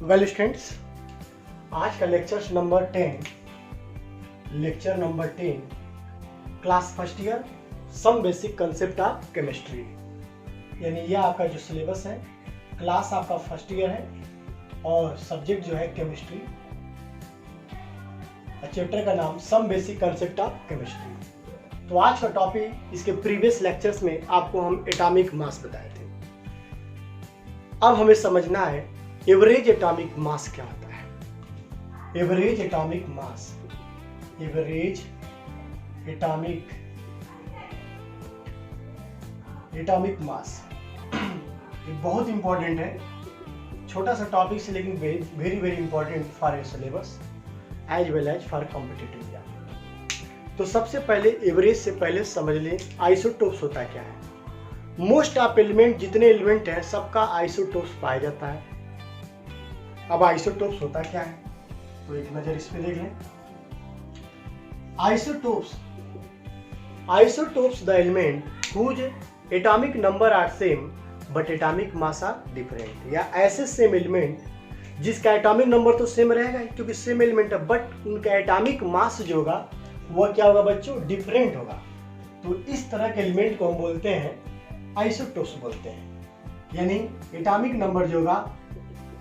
Well students, आज का lecture number 10 class first year some basic concept of chemistry. यानी यह आपका जो सिलेबस है, क्लास आपका फर्स्ट ईयर है और सब्जेक्ट जो है केमिस्ट्री। चैप्टर का नाम some basic concept of chemistry. तो आज का टॉपिक, इसके प्रीवियस लेक्चर्स में आपको हम एटॉमिक मास बताए थे। अब हमें समझना है एवरेज एटॉमिक मास क्या होता है। Average atomic mass, average atomic mass ये बहुत इंपॉर्टेंट है। छोटा सा टॉपिक से लेकिन very very important for your syllabus as well as for competitive exam. तो सबसे पहले एवरेज से पहले समझ लें आइसोटोप्स होता क्या है। मोस्ट ऑफ एलिमेंट, जितने एलिमेंट हैं सबका आइसोटोप्स पाया जाता है। अब आइसोटोप्स होता क्या है तो एक नजर इस पे देख लें। Isotopes the element whose atomic number are same but atomic mass are different. या ऐसे सेम एलिमेंट जिसका एटॉमिक नंबर तो सेम रहेगा क्योंकि सेम एलिमेंट है, बट उनका एटॉमिक मास जो होगा वह क्या होगा बच्चों, डिफरेंट होगा। तो इस तरह के एलिमेंट को हम बोलते हैं आइसोटोप्स बोलते हैं। यानी एटॉमिक नंबर जो होगा,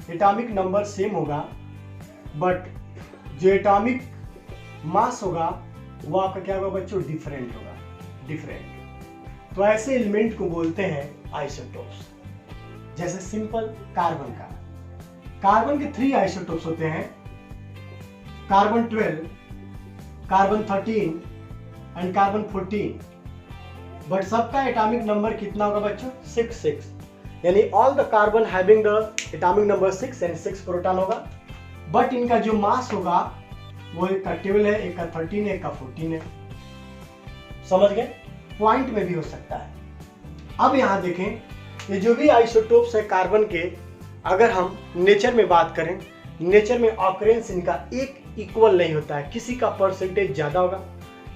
एटॉमिक नंबर सेम होगा बट जो एटॉमिक मास होगा वो आपका क्या होगा बच्चों, डिफरेंट होगा, डिफरेंट। तो ऐसे एलिमेंट को बोलते हैं आइसोटोप्स। जैसे सिंपल कार्बन का, कार्बन के 3 आइसोटोप्स होते हैं, carbon 12, carbon 13 and carbon 14। But सबका एटॉमिक नंबर कितना होगा बच्चों, 6। यानी all the carbon having the atomic number 6 and 6 proton होगा। बट इनका जो मास होगा वो एक का 12 है, एक का 13 है, एक का 14 है। समझ गए? पॉइंट में भी हो सकता है। अब यहां देखें, ये जो भी आइसोटोप्स है कार्बन के, अगर हम नेचर में बात करें, नेचर में ऑकरेंस इनका एक इक्वल नहीं होता है। किसी का परसेंटेज ज्यादा होगा,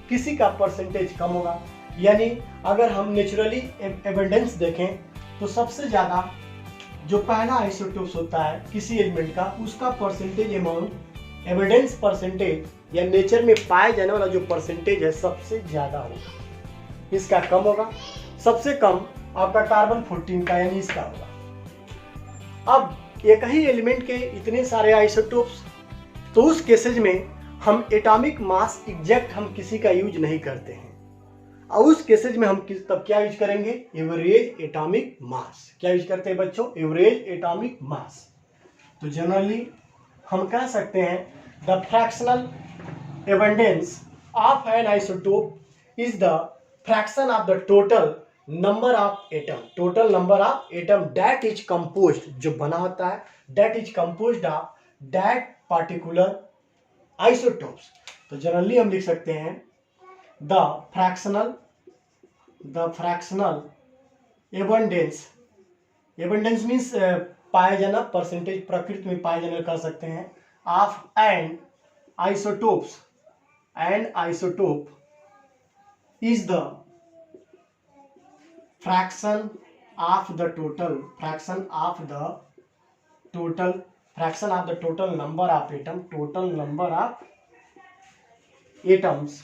किसी का परसेंटेज कम होगा। यानी अगर हम नेचुरली एबंडेंस देखें तो सबसे ज्यादा जो पहला आइसोटोप्स होता है किसी एलिमेंट का, उसका परसेंटेज अमाउंट, एविडेंस परसेंटेज या नेचर में पाए जाने वाला जो परसेंटेज है सबसे ज्यादा होगा, इसका कम होगा। सबसे कम आपका कार्बन 14 का, यानी इसका होगा। अब एक ही एलिमेंट के इतने सारे आइसोटोप्स, तो उस केसेज में हम एटॉमिक मास एग्जैक्ट हम किसी का यूज नहीं करते हैं। और उस केसेज में हम तब क्या यूज करेंगे, एवरेज एटॉमिक मास। क्या यूज करते हैं बच्चों, एवरेज एटॉमिक मास। तो जनरली हम कह सकते हैं the fractional abundance of an isotope is the fraction of the total number of atom, total number of atom that is composed, जो बना होता है, that is composed of that particular isotopes. तो जनरली हम लिख सकते हैं the fractional abundance, abundance means पाया जाना, परसेंटेज प्रकृति में पाए जाना कर सकते हैं, of an isotopes, an isotope is the fraction of the total, fraction of the total number of atom, total number of atoms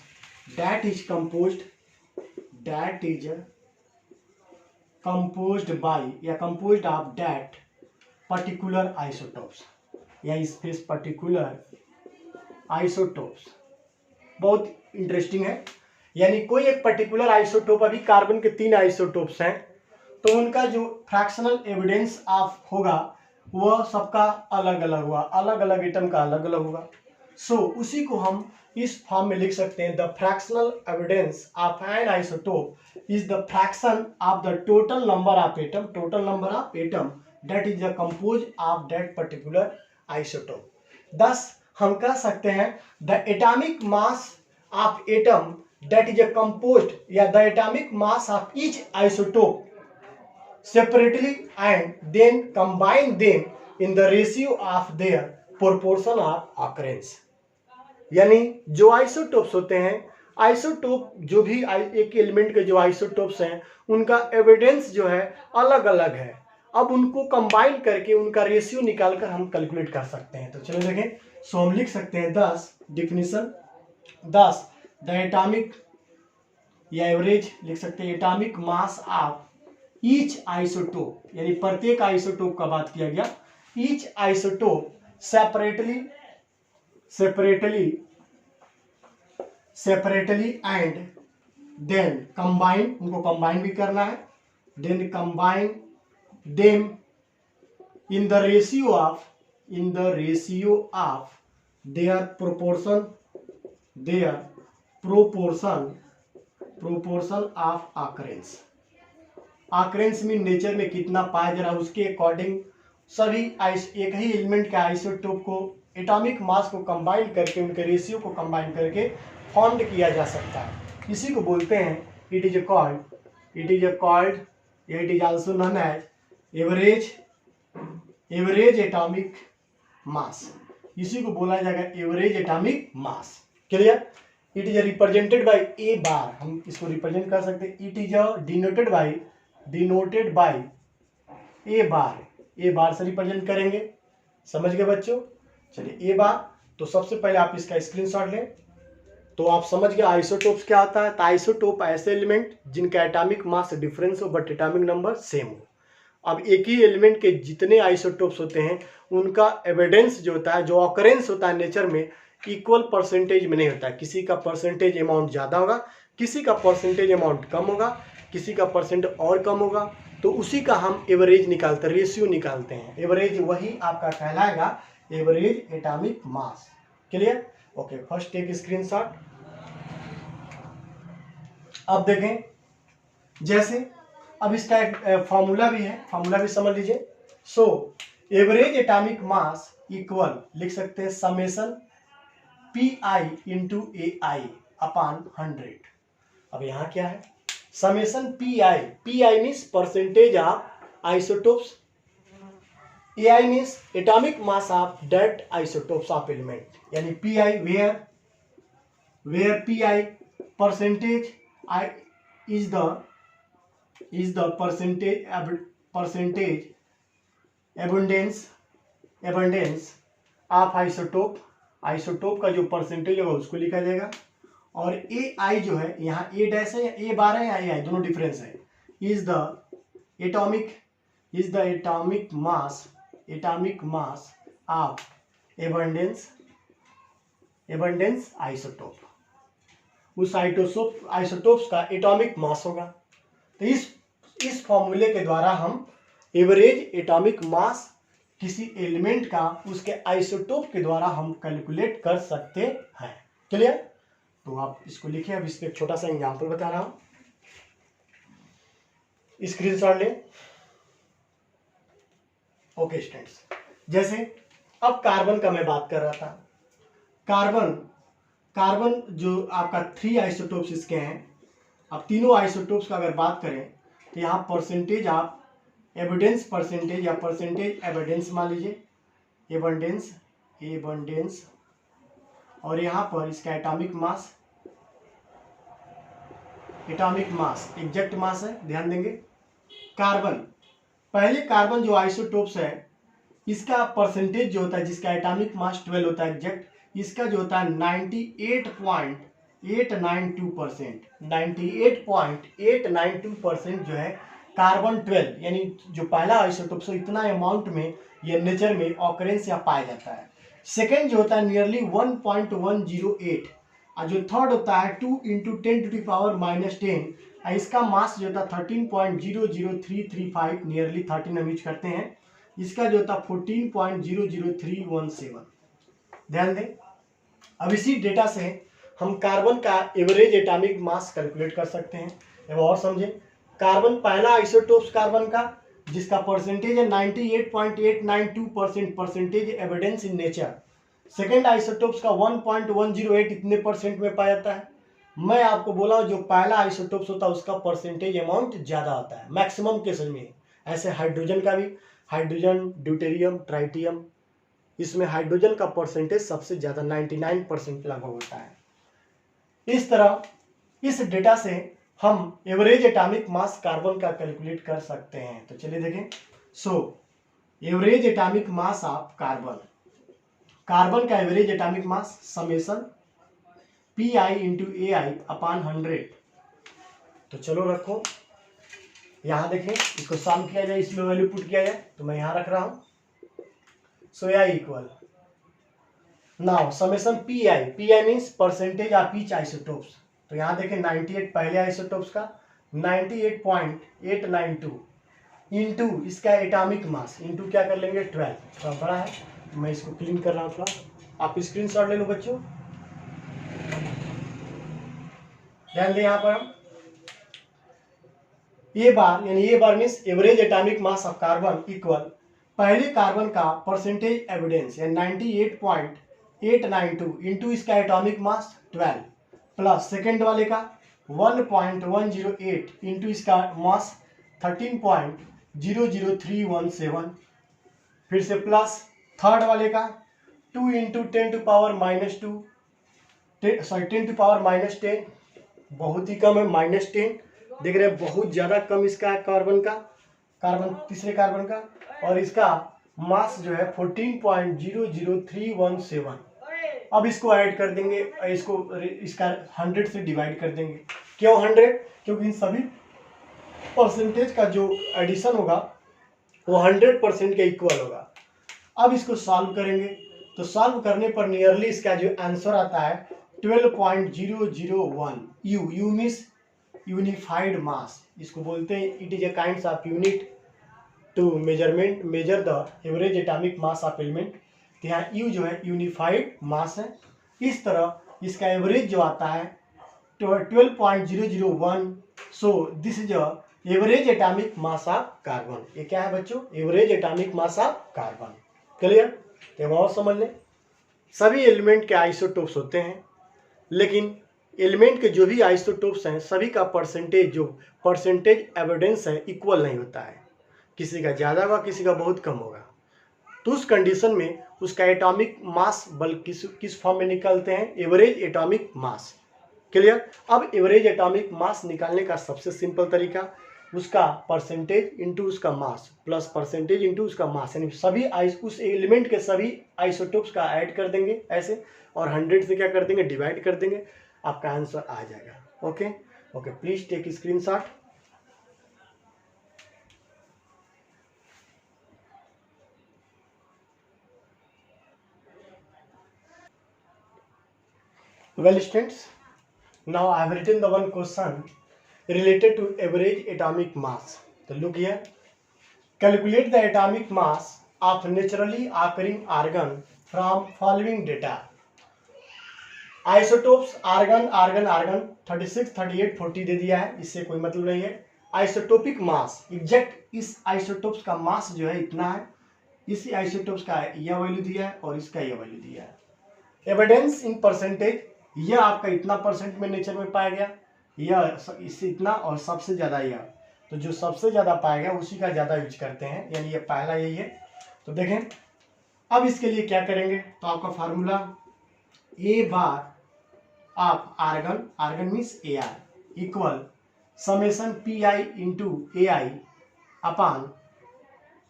that is composed by या composed of that particular isotopes या इस particular isotopes। बहुत interesting है। यानी कोई एक particular isotope, अभी carbon के 3 आइसोटोप्स हैं, तो उनका जो फ्रैक्शनल एविडेंस ऑफ होगा वह सबका अलग अलग हुआ, अलग अलग एटम का अलग अलग होगा। सो उसी को हम इस फॉर्म में लिख सकते हैं, the fractional evidence of an isotope is the fraction of the total number of atom, total number of atom that is the compose of that particular isotope. thus हम कह सकते हैं the atomic mass of atom that is composed, या the atomic mass of each isotope separately and then combine them in the ratio of their proportion of occurrence। यानी जो isotopes होते हैं, isotope जो भी एक एलिमेंट के जो आइसोटोप्स हैं उनका एविडेंस जो है अलग अलग है, अब उनको कंबाइन करके उनका रेशियो निकालकर हम कैलकुलेट कर सकते हैं। तो चलो देखें, सो हम लिख सकते हैं 10 डिफिनीशन 10 द एटॉमिक या एवरेज लिख सकते हैं atomic mass of each isotope, यानी प्रत्येक आइसोटोप का बात किया गया। Each isotope separately and then combine, उनको कंबाइन भी करना है, then combine them in the ratio of their proportion of occurrence में नेचर में कितना पाया जा रहा है उसके अकॉर्डिंग सभी एक ही एलिमेंट के आइसोटोप को एटॉमिक मास को कंबाइन करके उनके रेशियो को कंबाइन करके फॉर्म्ड किया जा सकता है। इसी को बोलते हैं it is also known as average atomic mass. इसी को बोला जाएगा average atomic mass. Clear? It is represented by A bar, हम इसको रिप्रेजेंट कर सकते हैं। It is denoted by A bar से रिप्रेजेंट करेंगे। समझ गए बच्चों? चलिए ए बार, तो सबसे पहले आप इसका स्क्रीनशॉट लें। तो आप समझ गए आइसोटोप्स क्या होता है। तो आइसोटोप ऐसे एलिमेंट जिनका एटॉमिक मास डिफरेंस हो बट एटॉमिक नंबर सेम हो। अब एक ही एलिमेंट के जितने आइसोटोप्स होते हैं उनका एविडेंस जो होता है, जो ऑकरेंस होता है नेचर में, इक्वल परसेंटेज में नहीं होता है। किसी का परसेंटेज अमाउंट ज़्यादा होगा, किसी का परसेंटेज अमाउंट कम होगा, किसी का परसेंट और कम होगा। तो उसी का हम एवरेज निकालते हैं, रेशियो निकालते हैं। एवरेज वही आपका कहलाएगा average atomic mass. Clear? Okay, first take screenshot. अब देखें, जैसे अब इसका एक फॉर्मूला भी है, फॉर्मूला भी समझ लीजिए। So average atomic mass equal लिख सकते हैं summation PI into AI upon 100। अब यहाँ क्या है, summation PI means percentage of isotopes, AI means atomic mass of that isotopes of element, यानी PI where PI percentage is the percentage abundance of isotope का जो परसेंटेज होगा उसको लिखा जाएगा। और AI जो है, यहाँ A डैश है या A बार है या AI, दोनों डिफरेंस है। is the atomic mass of abundance isotope, उस आइसोटोप्स का एटॉमिक मास होगा। तो इस फॉर्मूले के द्वारा हम एवरेज एटॉमिक मास किसी एलिमेंट का उसके आइसोटोप के द्वारा हम कैलकुलेट कर सकते हैं। क्लियर? तो आप इसको लिखिए। अब इसमें एक छोटा सा एग्जांपल बता रहा हूं, स्क्रीनशॉट लें। ओके स्टूडेंट्स, जैसे अब कार्बन का मैं बात कर रहा था। कार्बन जो आपका 3 आइसोटोप्स इसके हैं। अब तीनों आइसोटोप्स का अगर बात करें तो यहाँ परसेंटेज आप एविडेंस परसेंटेज या परसेंटेज एविडेंस मान लीजिए, एविडेंस, और यहाँ पर इसका एटॉमिक मास एग्जैक्ट मास है, ध्यान देंगे। पहले कार्बन जो आइसोटोप्स है इसका परसेंटेज जो होता है, जिसका एटॉमिक मास 12 होता है एग्जैक्ट, इसका जो होता है 98.892%, 98.892% जो है कार्बन 12, यानी जो पहला आइसोटोप से इतना अमाउंट में ये नेचर में ऑकरेंस या पाया जाता है। सेकेंड जो होता है नियरली 1.108, और जो थर्ड होता है 2 × 10⁻⁻10, इसका मास जो होता है 13.00335, नियरली 13 हम यूज करते हैं। इसका जो होता है 14.00317। ध्यान दें। अब इसी डेटा से हम कार्बन का एवरेज एटॉमिक मास कैलकुलेट कर सकते हैं। अब और समझें, कार्बन पहला आइसोटोप्स कार्बन का जिसका परसेंटेज है 98.892% percentage evidence in nature. Second isotopes का 1.108 इतने परसेंट में पाया जाता है। मैं आपको बोला हूं जो पहला आइसोटोप्स होता है उसका परसेंटेज अमाउंट ज़्यादा होता है मैक्सिमम केसेस में। ऐसे हाइड्रोजन का भी, हाइड्रोजन, ड्यूटेरियम, ट्राइटियम, इसमें हाइड्रोजन का परसेंटेज सबसे ज़्यादा 99% लगभग होता है। इस तरह इस डेटा से हम एवरेज एटॉमिक मास कार्बन का कैलकुलेट कर सकते हैं। तो चलिए देखें, so average atomic mass of carbon, carbon का average atomic mass summation P I into A I upon 100। तो चलो रखो, यहाँ देखें, इसको सॉल्व किया जाए, इसमें वैल्यू पुट किया जाए, तो मैं यहाँ रख रहा हूँ। So I equal now summation P I means percentage of each isotopes. तो यहाँ देखें 98 पहले आइसोटोप्स का 98.892 इंटू इसका एटॉमिक मास इंटू क्या कर लेंगे 12, थोड़ा बड़ा है, मैं इसको क्लीन कर रहा हूँ थोड़ा, आप स्क्रीनशॉट ले लो बच्चों। ध्यान दें यहाँ पर हम ये बार यानी ये बार means average atomic mass of carbon equal पहले कार्बन का परसेंटेज एविडेंस यानी 98.892 इंटू इसका एटॉमिक मास 12 प्लस सेकेंड वाले का 1.108 इंटू इसका मास 13.00317, फिर से प्लस थर्ड वाले का 2 into 10 to power -2 10 to power -10, बहुत ही कम है -10, देख रहे हैं बहुत ज़्यादा कम इसका है कार्बन का, कार्बन तीसरे कार्बन का, और इसका मास जो है 14.00317। अब इसको ऐड कर देंगे, इसको इसका 100 से डिवाइड कर देंगे। क्यों 100? क्योंकि इन सभी परसेंटेज का जो एडिशन होगा वो 100% के इक्वल होगा। अब इसको सॉल्व करेंगे, तो सॉल्व करने पर नियरली इसका जो आंसर आता है 12.001 यू मीन्स यूनिफाइड मास, इसको बोलते हैं it is a kind of unit to measure the average atomic mass of element. तो यहाँ यू जो है यूनिफाइड मास है। इस तरह इसका एवरेज जो आता है 12.001। So this is average atomic mass of carbon. ये क्या है बच्चों? Average atomic mass of carbon. Clear? तो और समझ लें, सभी एलिमेंट के आइसोटोप्स होते हैं, लेकिन एलिमेंट के जो भी आइसोटोप्स हैं सभी का परसेंटेज एविडेंस है इक्वल नहीं होता है, किसी का ज़्यादा होगा किसी का बहुत कम होगा। तो उस कंडीशन में उसका एटॉमिक मास बल्कि किस फॉर्म में निकलते हैं? Average atomic mass. क्लियर? अब एवरेज एटॉमिक मास निकालने का सबसे सिंपल तरीका उसका परसेंटेज इंटू उसका मास प्लस परसेंटेज इंटू उसका मास, यानी सभी उस एलिमेंट के सभी आइसोटोप्स का ऐड कर देंगे ऐसे, और 100 से क्या कर देंगे? डिवाइड कर देंगे, आपका आंसर आ जाएगा। Okay okay, please take screenshot. Well students, now I have written the one question related to average atomic mass. So look here, calculate the atomic mass of naturally occurring argon from following data. Isotopes argon 36, 38, 40 दे दिया है, इससे कोई मतलब नहीं है। Isotopic mass exact इस isotopes का मास जो है इतना है, इस आइसोटोप्स का यह वैल्यू दिया है और इसका यह वैल्यू दिया है। एविडेंस इन परसेंटेज, यह आपका इतना परसेंट में नेचर में पाया गया, यह इससे इतना और सबसे ज़्यादा यह, तो जो सबसे ज़्यादा पाया गया उसी का ज़्यादा यूज करते हैं, यानी ये पहला यही है। तो देखें अब इसके लिए क्या करेंगे, तो आपका फार्मूला ए बार आप argon means A R equal summation P I into A I upon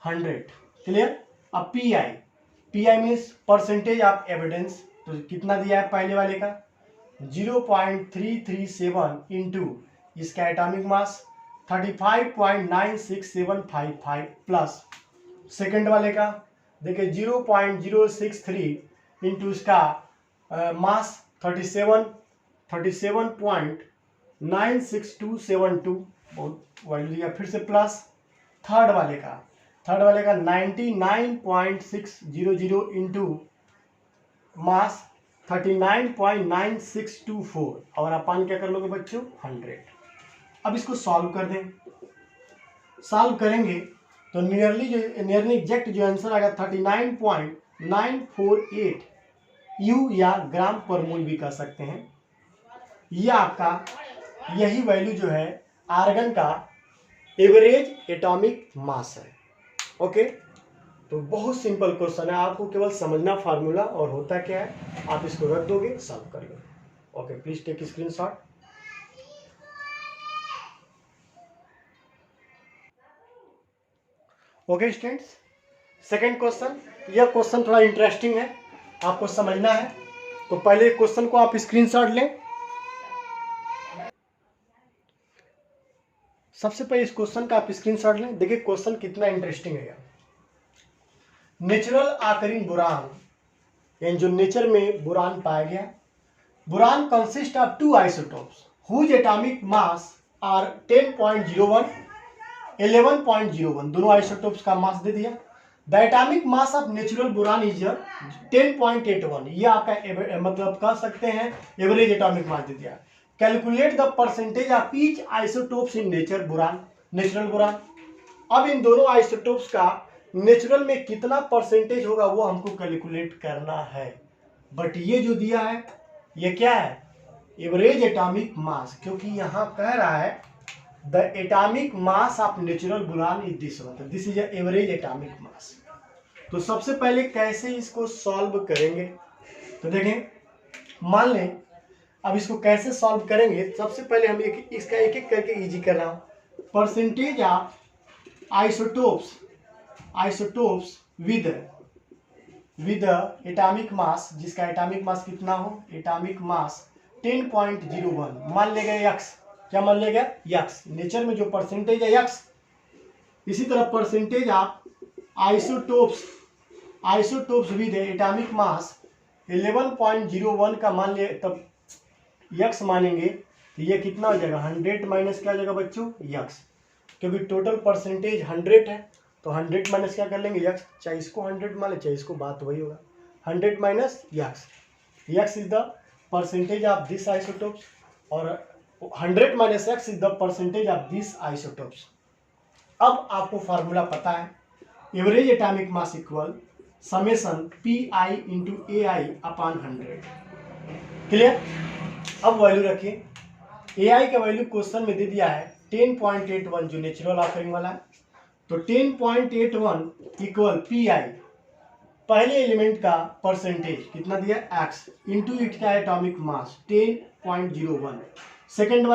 100। Clear? अब P I means percentage of evidence, तो कितना दिया है पहले वाले का 0.337 इंटू इसका एटॉमिक मास 35.96755 प्लस सेकेंड वाले का देखिए 0.063 इंटू इसका मास 37.96272 बहुत वैल्यू दिया, फिर से प्लस थर्ड वाले का 99.600 इंटू मास 39.9624 और अपान क्या कर लोगे बच्चों 100। अब इसको सॉल्व कर दें, सॉल्व करेंगे तो नियरली एग्जैक्ट जो आंसर आएगा 39.948 यू या ग्राम पर मोल भी कह सकते हैं। यह आपका यही वैल्यू जो है आर्गन का एवरेज एटॉमिक मास है। ओके, तो बहुत सिंपल क्वेश्चन है, आपको केवल समझना फार्मूला और होता क्या है, आप इसको रख दोगे सॉल्व कर लोगे। Okay, please take screenshot. Okay students, second question. यह क्वेश्चन थोड़ा इंटरेस्टिंग है, आपको समझना है। तो पहले क्वेश्चन को आप स्क्रीनशॉट लें। सबसे पहले इस क्वेश्चन का आप स्क्रीनशॉट लें। देखिए क्वेश्चन कितना इंटरेस्टिंग है। नेचुरल आकरिंग बोरान, यानी जो नेचर में बोरान पाया गया। Boron consist of two isotopes whose atomic mass are 10.01, 11.01, दोनों आइसोटोप्स का मास दे दिया। The atomic mass of natural boron is 10.81, ये आपका मतलब कह सकते हैं एवरेज एटॉमिक मास दे दिया। Calculate the percentage of each isotopes in nature boron, natural boron. अब इन दोनों आइसोटोप्स का नेचुरल में कितना परसेंटेज होगा वो हमको कैलकुलेट करना है। बट ये जो दिया है ये क्या है, एवरेज एटॉमिक मास, क्योंकि यहां कह रहा है the atomic mass of natural boron is this one, this is average atomic मास। तो सबसे पहले कैसे इसको सॉल्व करेंगे, तो देखें, मान लें अब इसको कैसे सॉल्व करेंगे। सबसे पहले हम इसका एक एक करके इजी कर रहा हूं। Percentage of isotopes with atomic mass, जिसका एटॉमिक मास कितना हो, एटॉमिक मास 10.01 मान लेगा यक्स। क्या मान लेगा, यक्स। नेचर में जो परसेंटेज है यक्स। इसी तरह percentage of isotopes with atomic mass 11.01 का मान ले, तब यक्स मानेंगे तो ये कितना हो जाएगा, 100 माइनस क्या हो जाएगा बच्चों, यक्स। क्योंकि टोटल परसेंटेज 100 है तो 100 माइनस क्या कर लेंगे, यक्स। चाहे इसको 100 मान ले चाहे इसको, बात वही होगा। 100 minus x, x is the percentage of this isotopes और 100 minus x is the percentage of this isotopes. अब आपको फार्मूला पता है, average atomic mass equal summation PI into AI upon 100। Clear. अब वैल्यू रखिए, AI का वैल्यू क्वेश्चन में दे दिया है 10.81 जो नेचुरल ऑफरिंग वाला है। तो 10.81 इक्वल PI, पहले एलिमेंट का परसेंटेज कितना दिया x इंटू इट का एटॉमिक मास 10.01, सेकंड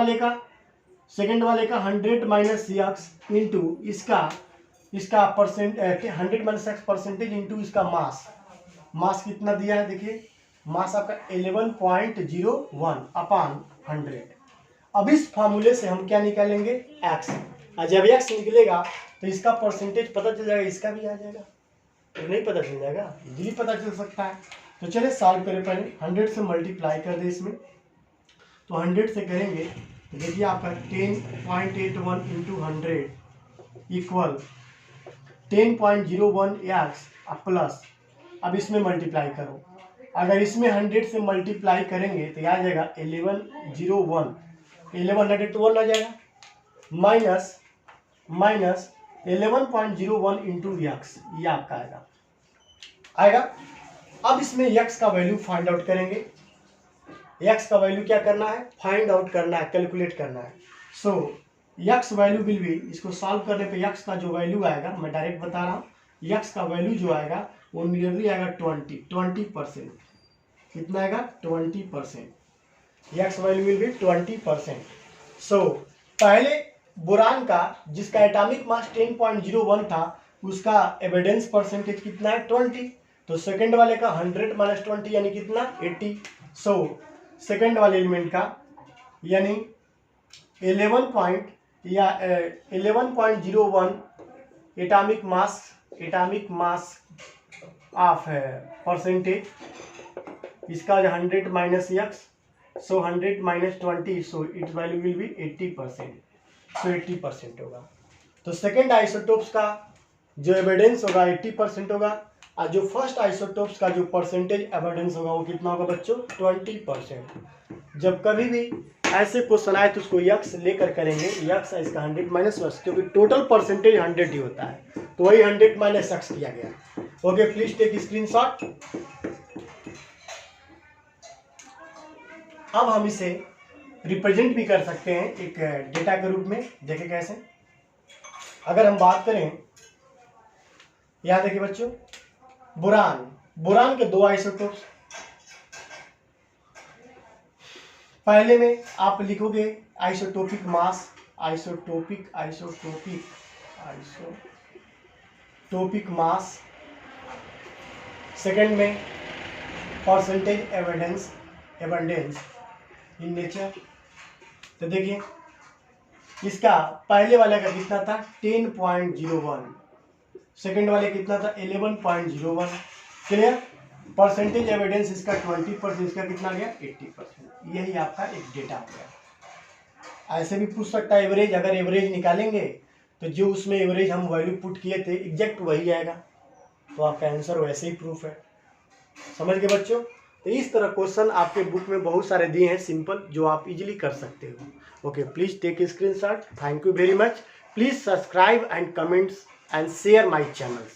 वाले का 100 माइनस एक्स इंटू इसका percent 100 minus x percentage into इसका मास कितना दिया है, देखिए मास आपका 11.01 अपॉन 100। अब इस फार्मूले से हम क्या निकालेंगे, x। जब x निकलेगा तो इसका परसेंटेज पता चल जाएगा, इसका भी आ जाएगा। तो नहीं पता चल जाएगा, इजीली पता चल सकता है। तो चलिए सॉल्व करें। पहले 100 से मल्टीप्लाई कर दे इसमें, तो 100 से करेंगे तो देखिए आपका 10.81 इंटू 100 इक्वल 10.01 एक्स प्लस, अब इसमें मल्टीप्लाई करो। अगर इसमें 100 से मल्टीप्लाई करेंगे तो आ जाएगा 1101, 1101 आ जाएगा, माइनस 11.01 इंटू यक्स, ये आपका आएगा। अब इसमें यक्स का वैल्यू फाइंड आउट करेंगे। यक्स का वैल्यू क्या करना है, फाइंड आउट करना है, कैलकुलेट करना है। सो यक्स वैल्यू विल बी, इसको सॉल्व करने पे यक्स का जो वैल्यू आएगा, मैं डायरेक्ट बता रहा हूँ, यक्स का वैल्यू जो आएगा वो नियरली आएगा 20%। कितना आएगा, 20%। X value will be 20%। सो पहले बोरान का जिसका एटॉमिक मास 10.01 था उसका एविडेंस परसेंटेज कितना है, 20। तो सेकंड वाले का 100 माइनस 20 यानी कितना, 80। सो सेकंड वाले एलिमेंट का यानी 11.01 एटॉमिक मास ऑफ है परसेंटेज, इसका 100 minus x, so 100 minus 20, so it's value will be 80%। सो 80% होगा। तो सेकेंड आइसोटोप्स का जो एविडेंस होगा 80% होगा, और जो फर्स्ट आइसोटोप्स का जो परसेंटेज एविडेंस होगा वो कितना होगा बच्चों, 20%। जब कभी भी ऐसे क्वेश्चन आए तो उसको यक्स लेकर करेंगे, यक्स इसका 100 माइनस वर्स, क्योंकि टोटल परसेंटेज 100 ही होता है, तो वही 100 माइनस एक्स किया गया। Okay, please take screenshot. अब हम इसे रिप्रेजेंट भी कर सकते हैं एक डेटा के रूप में। देखें कैसे, अगर हम बात करें, यहां देखिए बच्चों, बोरान के दो आइसोटोप्स। पहले में आप लिखोगे आइसोटोपिक मास, टॉपिक मास, सेकंड में परसेंटेज एबंडेंस इन नेचर। तो देखिए इसका पहले वाले का कितना था 10.01, सेकंड वाले कितना था 11.01। क्लियर। परसेंटेज एविडेंस इसका 20%, इसका कितना गया 80%। यही आपका एक डेटा हो गया। ऐसे भी पूछ सकता है एवरेज, अगर एवरेज निकालेंगे तो जो उसमें एवरेज हम वैल्यू पुट किए थे एग्जैक्ट वही आएगा, तो आपका आंसर वैसे ही प्रूफ है। समझ गए बच्चों। तो इस तरह क्वेश्चन आपके बुक में बहुत सारे दिए हैं सिंपल, जो आप इजीली कर सकते हो। Okay, please take screenshot. Thank you very much. Please subscribe and comments and share my channel.